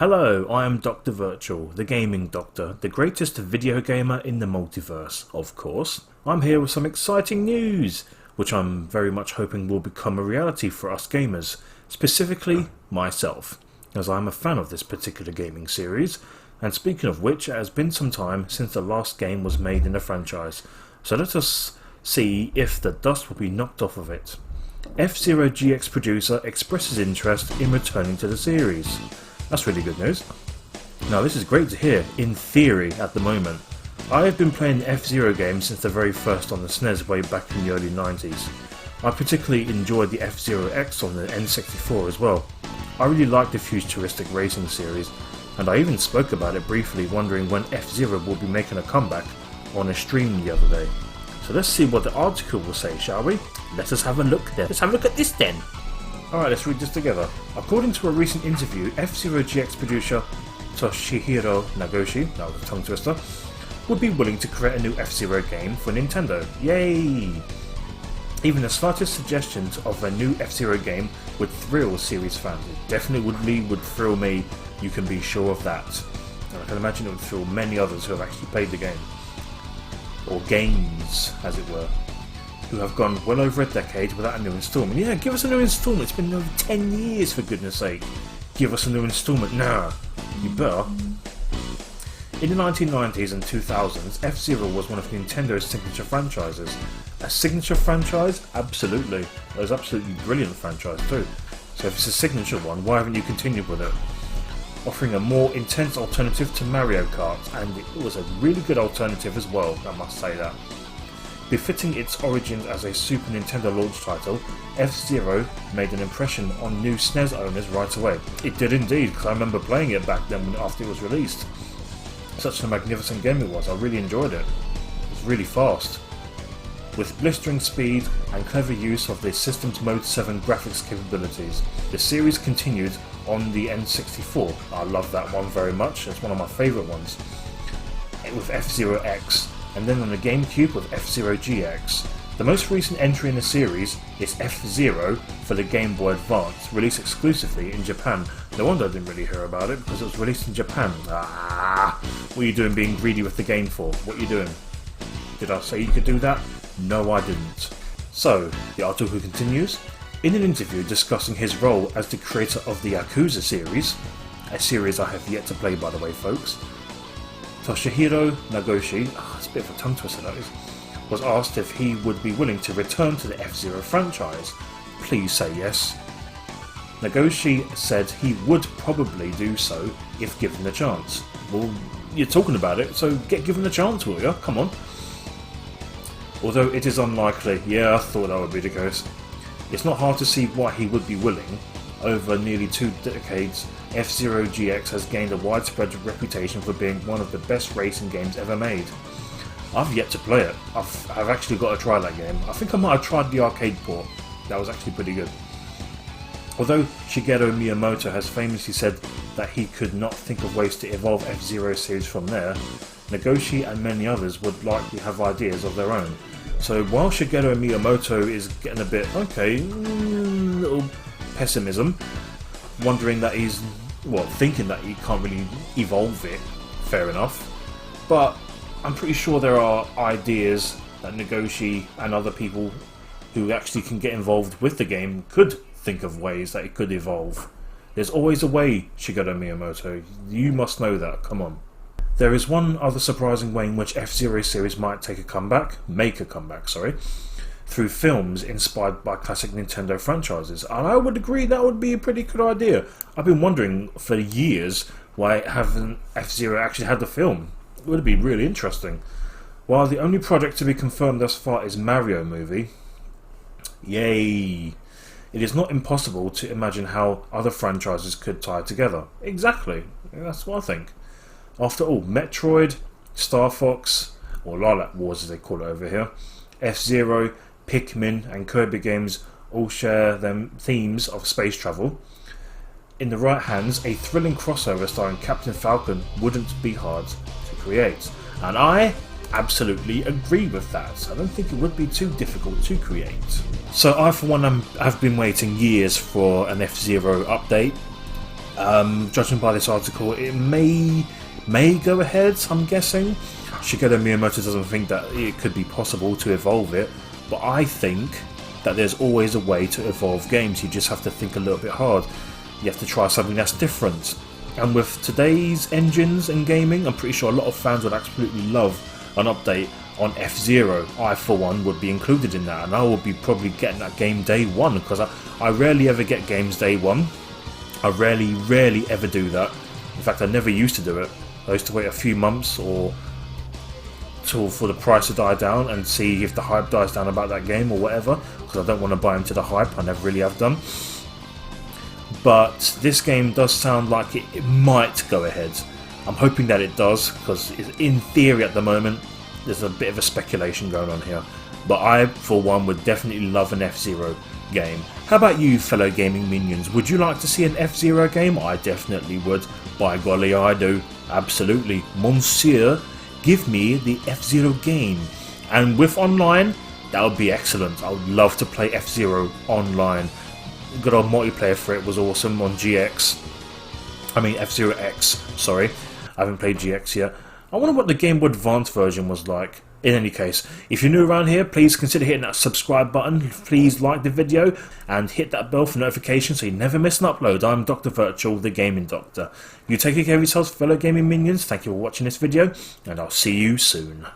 Hello, I am Dr. Virtual, the gaming doctor, the greatest video gamer in the multiverse, of course. I'm here with some exciting news, which I'm very much hoping will become a reality for us gamers, specifically myself, as I'm a fan of this particular gaming series, and speaking of which, it has been some time since the last game was made in the franchise, so let us see if the dust will be knocked off of it. F-Zero GX producer expresses interest in returning to the series. That's really good news. Now this is great to hear, in theory at the moment. I have been playing the F-Zero games since the very first on the SNES way back in the early 90s. I particularly enjoyed the F-Zero X on the N64 as well. I really liked the futuristic racing series, and I even spoke about it briefly wondering when F-Zero will be making a comeback on a stream the other day. So let's see what the article will say, shall we? Let us have a look then. Let's have a look at this then. Alright, let's read this together. According to a recent interview, F-Zero GX producer Shigeru Miyamoto, that was a tongue twister, would be willing to create a new F-Zero game for Nintendo. Yay! Even the slightest suggestions of a new F-Zero game would thrill series fans. It definitely would thrill me, you can be sure of that. And I can imagine it would thrill many others who have actually played the game. Or games, as it were. Who have gone well over a decade without a new installment. Yeah, give us a new installment. It's been over 10 years, for goodness sake. Give us a new installment now. You better. In the 1990s and 2000s, F-Zero was one of Nintendo's signature franchises. A signature franchise? Absolutely. It was absolutely brilliant franchise too. So if it's a signature one, why haven't you continued with it? Offering a more intense alternative to Mario Kart, and it was a really good alternative as well, I must say that. Befitting its origins as a Super Nintendo launch title, F-Zero made an impression on new SNES owners right away. It did indeed, because I remember playing it back then after it was released. Such a magnificent game it was, I really enjoyed it. It was really fast. With blistering speed and clever use of the system's Mode 7 graphics capabilities, the series continued on the N64. I love that one very much, it's one of my favourite ones. With F-Zero X, and then on the GameCube with F-Zero GX. The most recent entry in the series is F-Zero for the Game Boy Advance, released exclusively in Japan. No wonder I didn't really hear about it, because it was released in Japan. What are you doing being greedy with the game for? What are you doing? Did I say you could do that? No, I didn't. So, the article continues. In an interview discussing his role as the creator of the Yakuza series, a series I have yet to play by the way folks, Toshihiro Nagoshi, it's a bit of a tongue twister that is, was asked if he would be willing to return to the F-Zero franchise. Please say yes. Nagoshi said he would probably do so if given the chance. Well, you're talking about it, so get given the chance, will you? Come on. Although it is unlikely, yeah, I thought that would be the case. It's not hard to see why he would be willing. Over nearly 2 decades, F-Zero GX has gained a widespread reputation for being one of the best racing games ever made. I've yet to play it. I've actually got to try that game. I think I might have tried the arcade port. That was actually pretty good. Although Shigeru Miyamoto has famously said that he could not think of ways to evolve F-Zero series from there, Nagoshi and many others would likely have ideas of their own. So while Shigeru Miyamoto is getting a bit, little pessimism, wondering that he's, thinking that he can't really evolve it, fair enough, but I'm pretty sure there are ideas that Nagoshi and other people who actually can get involved with the game could think of ways that it could evolve. There's always a way, Shigeru Miyamoto, you must know that, come on. There is one other surprising way in which F-Zero series might make a comeback, through films inspired by classic Nintendo franchises, and I would agree that would be a pretty good idea. I've been wondering for years why haven't F-Zero actually had the film. It would be really interesting. While the only project to be confirmed thus far is Mario movie, yay! It is not impossible to imagine how other franchises could tie together. Exactly, that's what I think. After all, Metroid, Star Fox, or Lilac Wars as they call it over here, F-Zero, Pikmin and Kirby games all share them themes of space travel. In the right hands, a thrilling crossover starring Captain Falcon wouldn't be hard to create. And I absolutely agree with that. I don't think it would be too difficult to create. So I for one have been waiting years for an F-Zero update. Judging by this article, it may go ahead, I'm guessing. Shigeru Miyamoto doesn't think that it could be possible to evolve it, but I think that there's always a way to evolve games. You just have to think a little bit hard. You have to try something that's different. And with today's engines and gaming, I'm pretty sure a lot of fans would absolutely love an update on F-Zero. I, for one, would be included in that, and I will be probably getting that game day one, because I rarely ever get games day one. I rarely ever do that. In fact, I never used to do it. I used to wait a few months or for the price to die down and see if the hype dies down about that game or whatever, because I don't want to buy into the hype. I never really have done. But this game does sound like it might go ahead. I'm hoping that it does, because in theory at the moment there's a bit of a speculation going on here. But I, for one, would definitely love an F-Zero game. How about you, fellow gaming minions? Would you like to see an F-Zero game? I definitely would. By golly, I do. Absolutely. Monsieur, give me the F-Zero game. And with online, that would be excellent. I would love to play F-Zero online. Good old multiplayer for it was awesome on GX. I mean F-Zero X, sorry. I haven't played GX yet. I wonder what the Game Boy Advance version was like. In any case, if you're new around here, please consider hitting that subscribe button. Please like the video and hit that bell for notifications so you never miss an upload. I'm Dr. Virtual, the Gaming Doctor. You take care of yourselves, fellow gaming minions. Thank you for watching this video, and I'll see you soon.